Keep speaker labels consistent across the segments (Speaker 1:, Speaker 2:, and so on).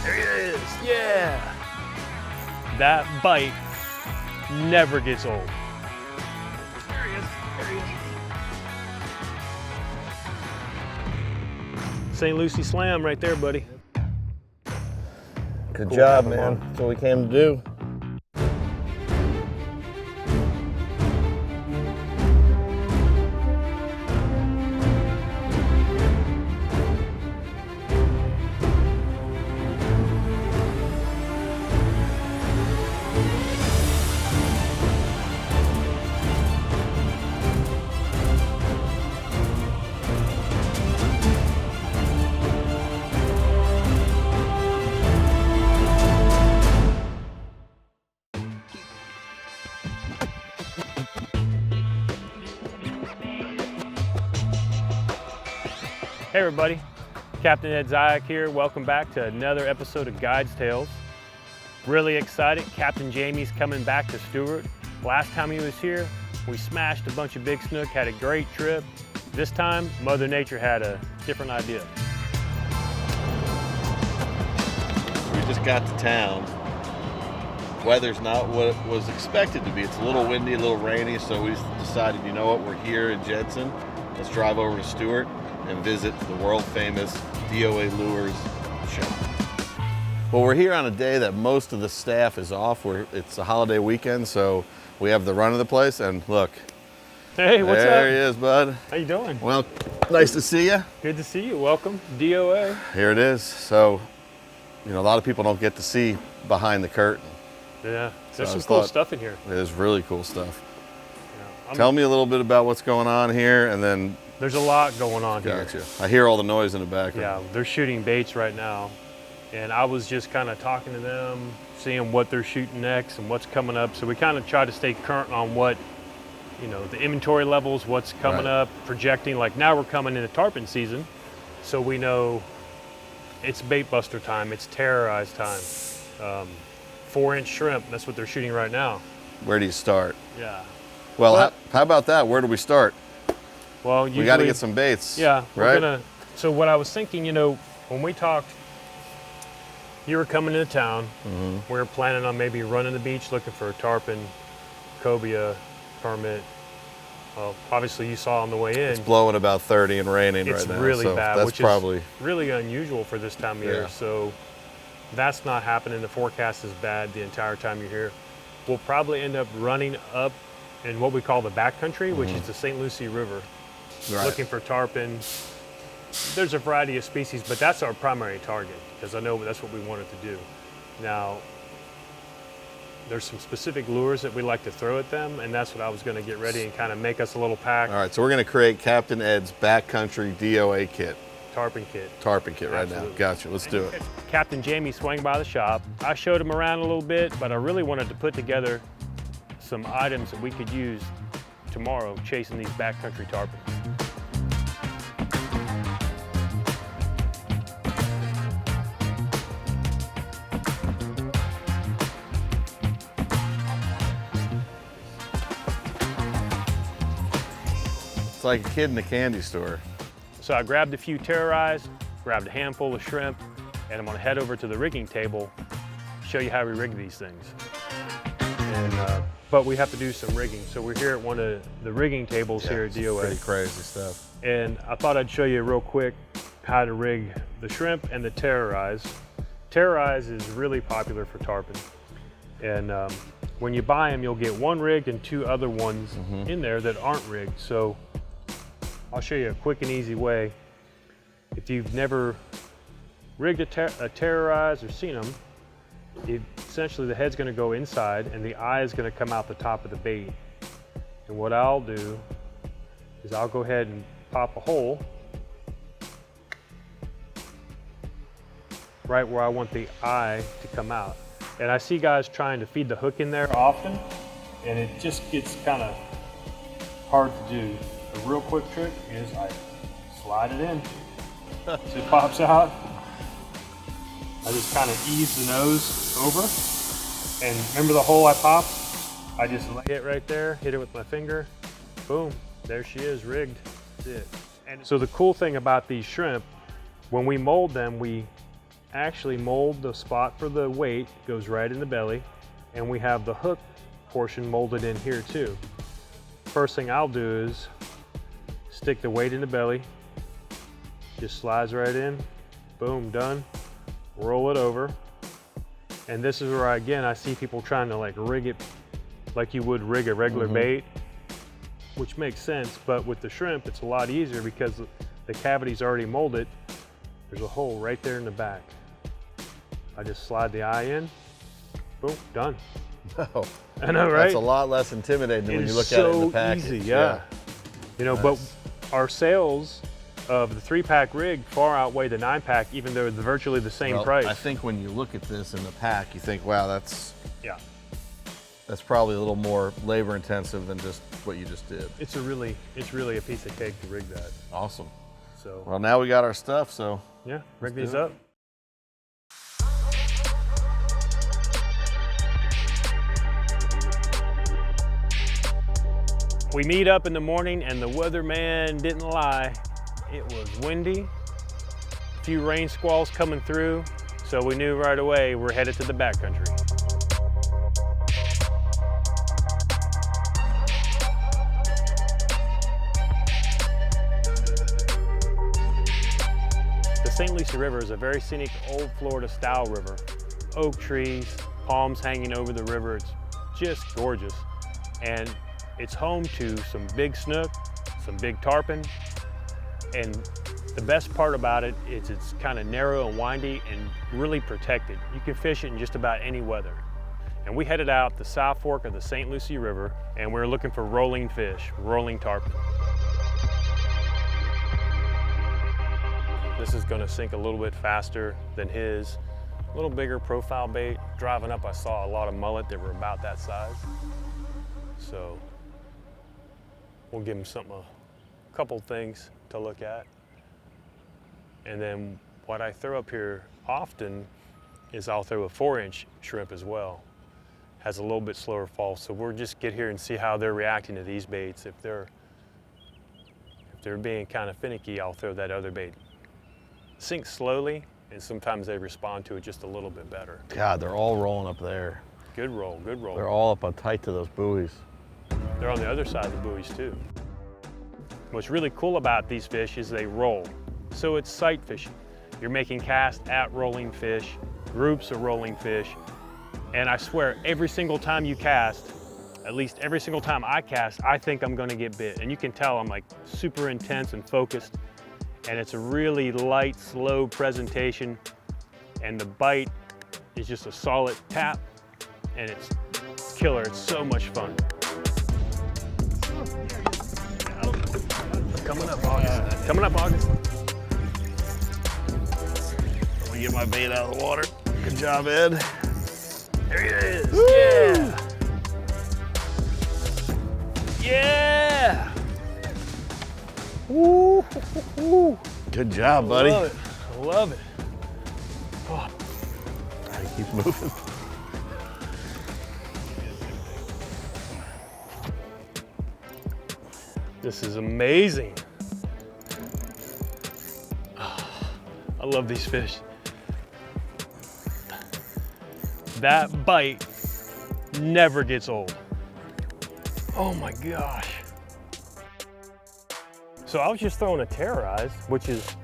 Speaker 1: There he is, yeah. That bite never gets old. There he is, there he is. St. Lucie Slam right there, buddy.
Speaker 2: Good
Speaker 1: Cool
Speaker 2: job,
Speaker 1: having
Speaker 2: man.
Speaker 1: him on.
Speaker 2: That's what we came to do.
Speaker 1: Hey everybody, Captain Ed Zayak here. Welcome back to another episode of Guides Tales. Really excited, Captain Jamie's coming back to Stewart. Last time he was here, we smashed a bunch of big snook, had a great trip. This time, Mother Nature had a different idea.
Speaker 2: We just got to town. Weather's not what it was expected to be. It's a little windy, a little rainy, so we decided, you know what, we're here in Jedson. Let's drive over to Stewart and visit the world famous DOA Lures shop. Well, we're here on a day that most of the staff is off. It's a holiday weekend, so we have the run of the place, and look.
Speaker 1: Hey, what's up?
Speaker 2: There he is, bud.
Speaker 1: How you doing?
Speaker 2: Well, nice to see you.
Speaker 1: Good to see you. Welcome, DOA.
Speaker 2: Here it is. So, you know, a lot of people don't get to see behind the curtain.
Speaker 1: Yeah, there's
Speaker 2: So
Speaker 1: some cool stuff in here.
Speaker 2: It is really cool stuff.
Speaker 1: Yeah,
Speaker 2: Tell me a little bit about what's going on here, and then
Speaker 1: there's a lot going on here.
Speaker 2: gotcha. I hear all the noise in the background.
Speaker 1: Yeah, they're shooting baits right now. And I was just kind of talking to them, seeing what they're shooting next and what's coming up. So we kind of try to stay current on what, you know, the inventory levels, what's coming
Speaker 2: Right.
Speaker 1: up, projecting. Like now we're coming into tarpon season. So we know it's bait buster time, it's terrorize time. 4-inch shrimp, that's what they're shooting right now.
Speaker 2: Where do you start?
Speaker 1: Yeah.
Speaker 2: Well,
Speaker 1: But-
Speaker 2: how about that? Where do we start?
Speaker 1: Well, usually,
Speaker 2: We got to get some baits.
Speaker 1: Yeah,
Speaker 2: right?
Speaker 1: we're gonna. So what I was thinking, you know, when we talked, you were coming into town.
Speaker 2: Mm-hmm.
Speaker 1: We were planning on maybe running the beach, looking for a tarpon, cobia, permit. Well, obviously you saw on the way in.
Speaker 2: It's blowing about 30 and raining
Speaker 1: It's
Speaker 2: right now.
Speaker 1: really
Speaker 2: so
Speaker 1: bad,
Speaker 2: That's
Speaker 1: which
Speaker 2: probably
Speaker 1: is really unusual for this time of year.
Speaker 2: Yeah.
Speaker 1: So that's not happening. The forecast is bad the entire time you're here. We'll probably end up running up in what we call the backcountry, which is the St. Lucie River.
Speaker 2: right.
Speaker 1: Looking for tarpon. There's a variety of species, but that's our primary target because I know that's what we wanted to do. Now, there's some specific lures that we like to throw at them, and that's what I was going to get ready and kind of make us a little pack.
Speaker 2: All right, so we're going to create Captain Ed's backcountry DOA kit,
Speaker 1: Tarpon kit.
Speaker 2: tarpon kit right
Speaker 1: Absolutely.
Speaker 2: now. Gotcha, let's do it.
Speaker 1: Captain Jamie swung by the shop. I showed him around a little bit, but I really wanted to put together some items that we could use tomorrow chasing these backcountry tarpons.
Speaker 2: It's like a kid in a candy store.
Speaker 1: So I grabbed a few terrorized, grabbed a handful of shrimp, and I'm gonna head over to the rigging table, show you how we rig these things. And, but we have to do some rigging. So we're here at one of the rigging tables here at
Speaker 2: it's
Speaker 1: DOA.
Speaker 2: Pretty crazy stuff.
Speaker 1: And I thought I'd show you real quick how to rig the shrimp and the terrorize. Terrorize is really popular for tarpon. And when you buy them, you'll get one rigged and two other ones in there that aren't rigged. So I'll show you a quick and easy way. If you've never rigged a terrorize or seen them, essentially the head's gonna go inside and the eye is gonna come out the top of the bait. And what I'll do is I'll go ahead and pop a hole right where I want the eye to come out. And I see guys trying to feed the hook in there often, and it just gets kind of hard to do. The real quick trick is I slide it in. So it pops out. I just kind of ease the nose over. And remember the hole I popped? I just lay it right there, hit it with my finger. Boom, there she is, rigged. That's it. And so the cool thing about these shrimp, when we mold them, we actually mold the spot for the weight, goes right in the belly, and we have the hook portion molded in here too. First thing I'll do is stick the weight in the belly, just slides right in, boom, done. Roll it over. And this is where, again, I see people trying to like rig it like you would rig a regular bait, which makes sense, but with the shrimp, it's a lot easier because the cavity's already molded. There's a hole right there in the back. I just slide the eye in, boom, done.
Speaker 2: Oh,
Speaker 1: I know, right?
Speaker 2: That's a lot less intimidating when you look at it in the package.
Speaker 1: Easy, yeah. You know, but our sales of the 3-pack rig far outweigh the 9-pack, even though they're virtually the same price.
Speaker 2: I think when you look at this in the pack, you think, wow, that's probably a little more labor intensive than just what you just did.
Speaker 1: It's really a piece of cake to rig that.
Speaker 2: Awesome.
Speaker 1: So
Speaker 2: well, now we got our stuff, so
Speaker 1: yeah, rig these up. We meet up in the morning and the weatherman didn't lie. It was windy, a few rain squalls coming through, so we knew right away we're headed to the backcountry. The St. Lucie River is a very scenic old Florida style river. Oak trees, palms hanging over the river, it's just gorgeous. And it's home to some big snook, some big tarpon, and the best part about it is it's kind of narrow and windy and really protected. You can fish it in just about any weather. And we headed out the South Fork of the St. Lucie River, and we were looking for rolling fish, rolling tarpon. This is gonna sink a little bit faster than his. A little bigger profile bait. Driving up, I saw a lot of mullet that were about that size. So we'll give him something, a couple things to look at. And then what I throw up here often is I'll throw a 4-inch shrimp as well. Has a little bit slower fall, so we'll just get here and see how they're reacting to these baits. If they're being kind of finicky, I'll throw that other bait. Sink slowly, and sometimes they respond to it just a little bit better.
Speaker 2: God, they're all rolling up there.
Speaker 1: Good roll, good roll.
Speaker 2: They're all up on tight to those buoys.
Speaker 1: They're on the other side of the buoys too. What's really cool about these fish is they roll. So it's sight fishing. You're making casts at rolling fish, groups of rolling fish, and I swear every single time you cast, at least every single time I cast, I think I'm gonna get bit. And you can tell I'm like super intense and focused, and it's a really light, slow presentation, and the bite is just a solid tap, and it's killer. It's so much fun. Coming up, August. Coming up, August.
Speaker 2: Let me get my bait out of the water. Good job, Ed.
Speaker 1: There he is.
Speaker 2: Woo!
Speaker 1: Yeah. Yeah. Woo.
Speaker 2: Good job, buddy.
Speaker 1: I love it. I love it. Oh.
Speaker 2: All right, keep moving.
Speaker 1: This is amazing. Oh, I love these fish. That bite never gets old. Oh my gosh. So I was just throwing a terrorize, which is,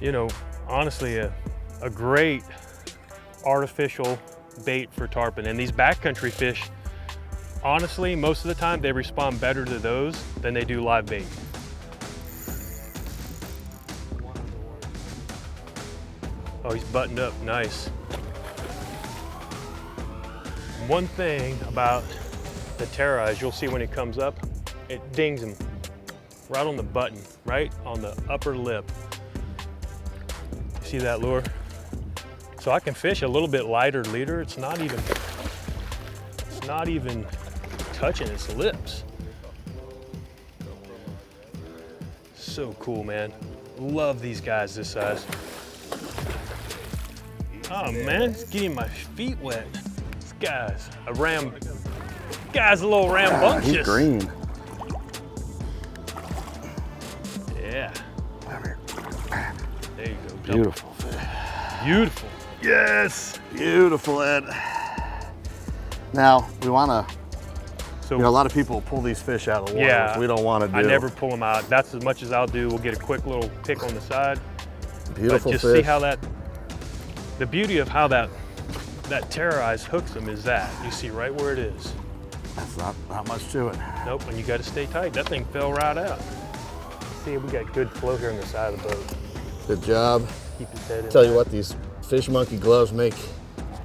Speaker 1: you know, honestly a great artificial bait for tarpon. And these backcountry fish, honestly, most of the time they respond better to those than they do live bait. Oh, he's buttoned up, nice. One thing about the terrorize, you'll see when it comes up, it dings him right on the button, right on the upper lip. See that lure? So I can fish a little bit lighter leader. It's not even touching its lips. So cool, man. Love these guys this size. Oh man, it's getting my feet wet. This guy's a little rambunctious.
Speaker 2: He's green.
Speaker 1: Yeah. There you go.
Speaker 2: Beautiful fish.
Speaker 1: Beautiful.
Speaker 2: Yes, beautiful, Ed. Now, we wanna,
Speaker 1: So,
Speaker 2: a lot of people pull these fish out of the water,
Speaker 1: yeah,
Speaker 2: which we don't wanna do.
Speaker 1: I never pull them out. That's as much as I'll do. We'll get a quick little pick on the side.
Speaker 2: Beautiful
Speaker 1: but just
Speaker 2: fish.
Speaker 1: see how the beauty of how that terrorize hooks them is that. You see right where it is.
Speaker 2: That's not much to it.
Speaker 1: Nope, and you gotta stay tight. That thing fell right out. See, we got good flow here on the side of the boat.
Speaker 2: Good job.
Speaker 1: Keep his head in
Speaker 2: Tell you
Speaker 1: there.
Speaker 2: what, these fish monkey gloves make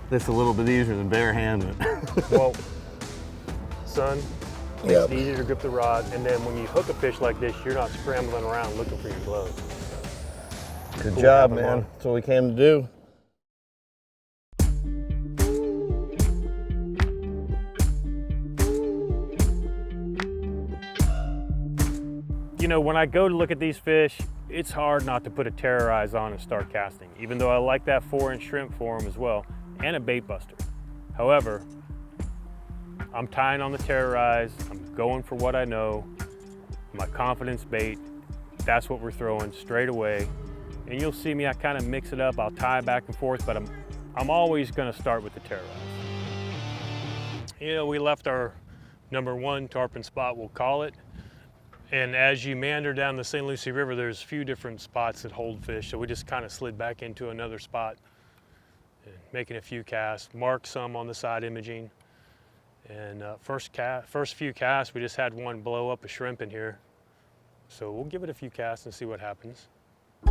Speaker 2: this a little bit easier than bare handling.
Speaker 1: Well, son, makes
Speaker 2: Yep.
Speaker 1: it easier to grip the rod, and then when you hook a fish like this, you're not scrambling around looking for your gloves.
Speaker 2: Good
Speaker 1: Cool
Speaker 2: job,
Speaker 1: having
Speaker 2: man.
Speaker 1: one.
Speaker 2: That's what we came to do.
Speaker 1: You know, when I go to look at these fish, it's hard not to put a terrorize on and start casting, even though I like that 4-inch shrimp for them as well, and a bait buster. However, I'm tying on the terrorize, I'm going for what I know, my confidence bait, that's what we're throwing straight away. And you'll see me, I kind of mix it up, I'll tie back and forth, but I'm always gonna start with the terrorize. You know, we left our #1 tarpon spot, we'll call it. And as you meander down the St. Lucie River, there's a few different spots that hold fish. So we just kind of slid back into another spot, and making a few casts, marked some on the side imaging. And first few casts, we just had one blow up a shrimp in here. So we'll give it a few casts and see what happens.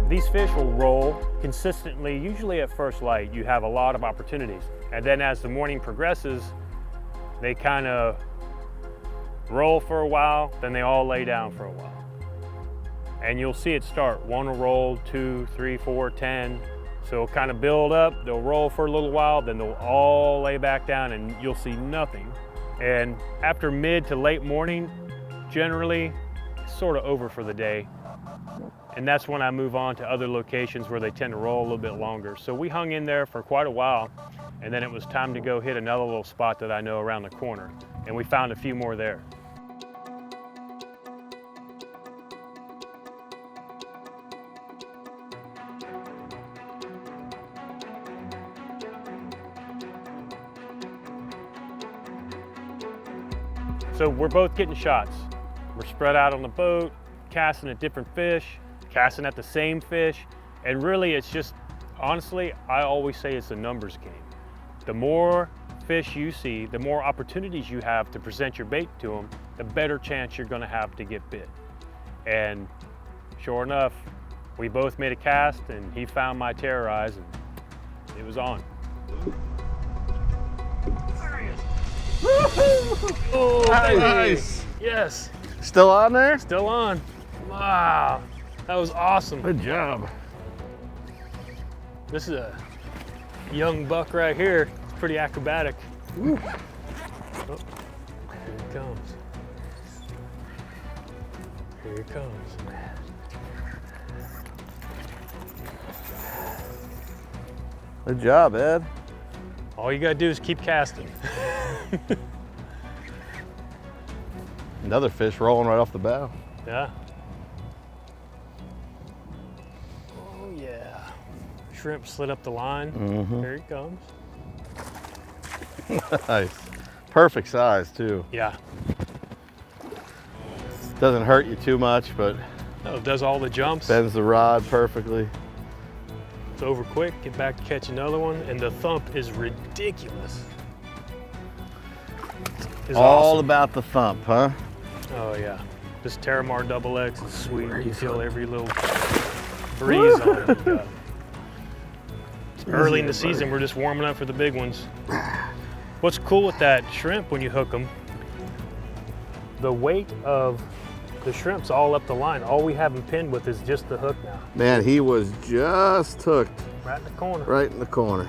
Speaker 1: These fish will roll consistently. Usually at first light, you have a lot of opportunities. And then as the morning progresses, they kind of roll for a while, then they all lay down for a while. And you'll see it start. One will roll, 2, 3, 4, 10. So it'll kind of build up, they'll roll for a little while, then they'll all lay back down and you'll see nothing. And after mid to late morning, generally, it's sort of over for the day. And that's when I move on to other locations where they tend to roll a little bit longer. So we hung in there for quite a while, and then it was time to go hit another little spot that I know around the corner. And we found a few more there. So we're both getting shots. We're spread out on the boat, casting at different fish, casting at the same fish, and really it's just, honestly, I always say it's a numbers game. The more fish you see, the more opportunities you have to present your bait to them, the better chance you're gonna have to get bit. And sure enough, we both made a cast and he found my terrorize and it was on. Oh,
Speaker 2: Nice.
Speaker 1: Yes,
Speaker 2: Still on there?
Speaker 1: still on. Wow, that was awesome.
Speaker 2: Good job.
Speaker 1: This is a young buck right here. It's pretty acrobatic. Oh, here he comes. Here he comes.
Speaker 2: Good job, Ed.
Speaker 1: All you gotta do is keep casting.
Speaker 2: Another fish rolling right off the bow.
Speaker 1: Yeah. Oh yeah. Shrimp slid up the line. Here he comes.
Speaker 2: Nice. Perfect size, too.
Speaker 1: Yeah.
Speaker 2: Doesn't hurt you too much, but
Speaker 1: Oh, it does all the jumps.
Speaker 2: bends the rod perfectly.
Speaker 1: It's over quick. Get back to catch another one, and the thump is ridiculous. It's
Speaker 2: All
Speaker 1: awesome.
Speaker 2: about the thump, huh?
Speaker 1: Oh yeah. This Terramar Double X is sweet. You feel every little breeze on it. You got. It's early in the season. We're just warming up for the big ones. What's cool with that shrimp when you hook them, the weight of the shrimp's all up the line. All we have him pinned with is just the hook now.
Speaker 2: Man, he was just hooked
Speaker 1: Right in the corner.
Speaker 2: right in the corner.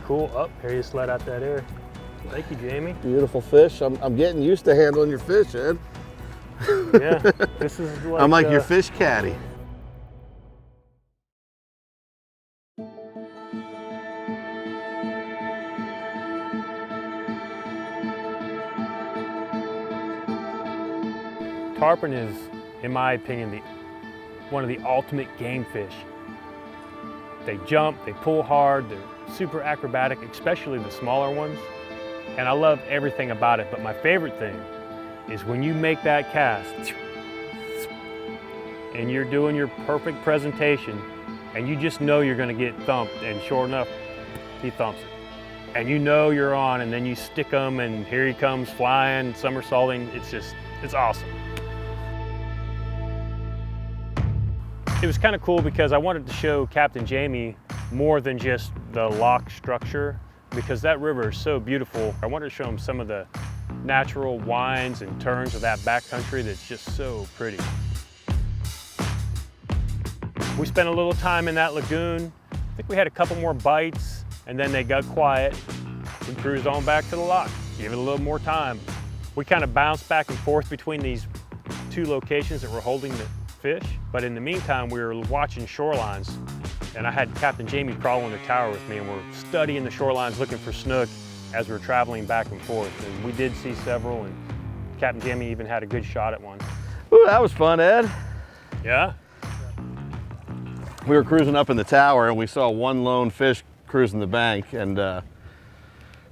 Speaker 1: Cool. Up here you slide out that air. Thank you, Jamie.
Speaker 2: Beautiful fish. I'm getting used to handling your fish, Ed.
Speaker 1: Yeah. This is like,
Speaker 2: I'm like your fish caddy.
Speaker 1: Tarpon is, in my opinion, one of the ultimate game fish. They jump, they pull hard, they're super acrobatic, especially the smaller ones. And I love everything about it, but my favorite thing is when you make that cast and you're doing your perfect presentation and you just know you're gonna get thumped, and sure enough, he thumps it. And you know you're on, and then you stick him and here he comes flying, somersaulting. It's awesome. It was kind of cool because I wanted to show Captain Jamie more than just the lock structure, because that river is so beautiful. I wanted to show him some of the natural winds and turns of that backcountry that's just so pretty. We spent a little time in that lagoon. I think we had a couple more bites and then they got quiet. We cruised on back to the lock, gave it a little more time. We kind of bounced back and forth between these two locations that were holding the fish. But in the meantime, we were watching shorelines, and I had Captain Jamie crawl in the tower with me, and we're studying the shorelines looking for snook as we're traveling back and forth. And we did see several, and Captain Jamie even had a good shot at one.
Speaker 2: Ooh, that was fun, Ed.
Speaker 1: Yeah?
Speaker 2: We were cruising up in the tower and we saw one lone fish cruising the bank, and man,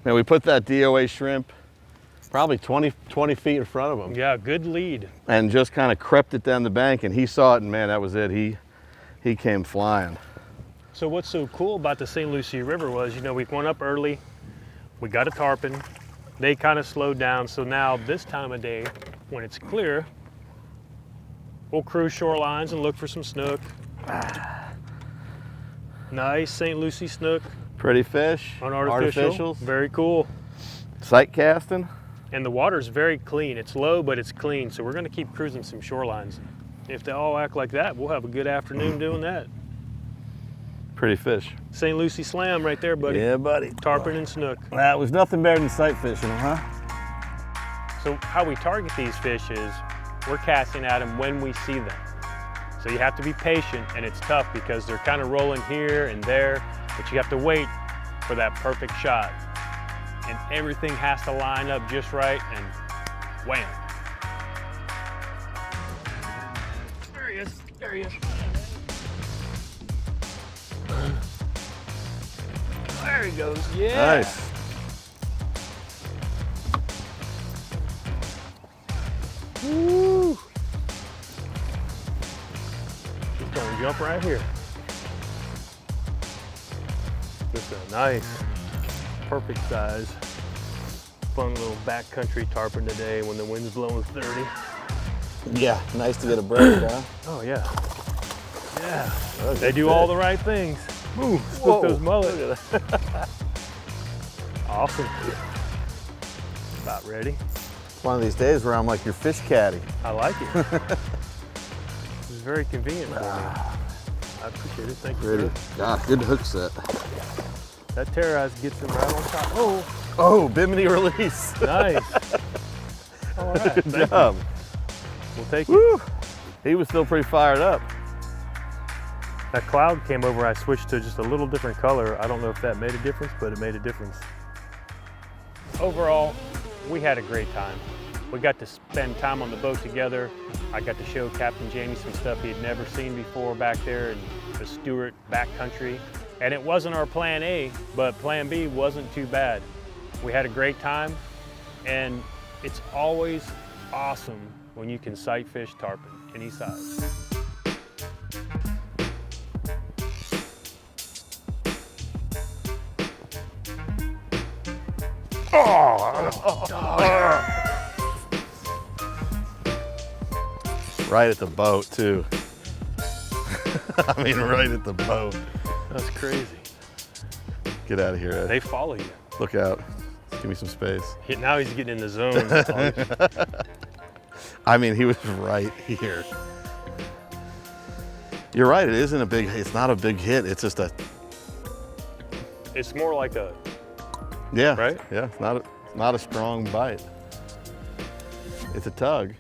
Speaker 2: we put that DOA shrimp probably 20 feet in front of him.
Speaker 1: Yeah, good lead.
Speaker 2: And just kind of crept it down the bank, and he saw it, and man, that was it. He came flying.
Speaker 1: So what's so cool about the St. Lucie River was, you know, we went up early, we got a tarpon, they kind of slowed down, so now this time of day, when it's clear, we'll cruise shorelines and look for some snook. Nice St. Lucie snook.
Speaker 2: Pretty fish.
Speaker 1: Unartificial. Very cool.
Speaker 2: Sight casting.
Speaker 1: And the water's very clean. It's low, but it's clean. So we're gonna keep cruising some shorelines. If they all act like that, we'll have a good afternoon doing that.
Speaker 2: Pretty fish.
Speaker 1: St. Lucie slam right there, buddy.
Speaker 2: Yeah, buddy.
Speaker 1: Tarpon and snook.
Speaker 2: That was nothing better than sight fishing, huh?
Speaker 1: So how we target these fish is we're casting at them when we see them. So you have to be patient, and it's tough because they're kind of rolling here and there, but you have to wait for that perfect shot. And everything has to line up just right, and wham. There he is, there he is. There he goes, yeah.
Speaker 2: Nice.
Speaker 1: Woo. He's gonna jump right here. Just a nice, perfect size, fun little backcountry tarpon today when the wind's blowing 30.
Speaker 2: Yeah, nice to get a break, huh?
Speaker 1: Oh yeah. Yeah.
Speaker 2: Oh,
Speaker 1: they do all the right things. Ooh, split those mullets. Awesome. About ready.
Speaker 2: One of these days where I'm like your fish caddy.
Speaker 1: I like it. This is very convenient for me. I appreciate it. Thank you.
Speaker 2: Ready. God, good hook set.
Speaker 1: That terrorize gets him right on top. Oh.
Speaker 2: Oh, bimini release.
Speaker 1: Nice. All right.
Speaker 2: Good job.
Speaker 1: We'll take it.
Speaker 2: Woo. He was still pretty fired up.
Speaker 1: That cloud came over, I switched to just a little different color. I don't know if that made a difference, but it made a difference. Overall, we had a great time. We got to spend time on the boat together. I got to show Captain Jamie some stuff he had never seen before back there in the Stewart backcountry. And it wasn't our plan A, but plan B wasn't too bad. We had a great time, and it's always awesome when you can sight fish tarpon any size.
Speaker 2: Right at the boat, too. I mean, right at the boat.
Speaker 1: That's crazy.
Speaker 2: Get out of here, Ed.
Speaker 1: They follow you.
Speaker 2: Look out. Give me some space.
Speaker 1: Now he's getting in the zone.
Speaker 2: I mean, he was right here. You're right, it's not a big hit. It's just a,
Speaker 1: It's more like a,
Speaker 2: yeah.
Speaker 1: Right?
Speaker 2: Yeah, it's not a strong bite. It's a tug.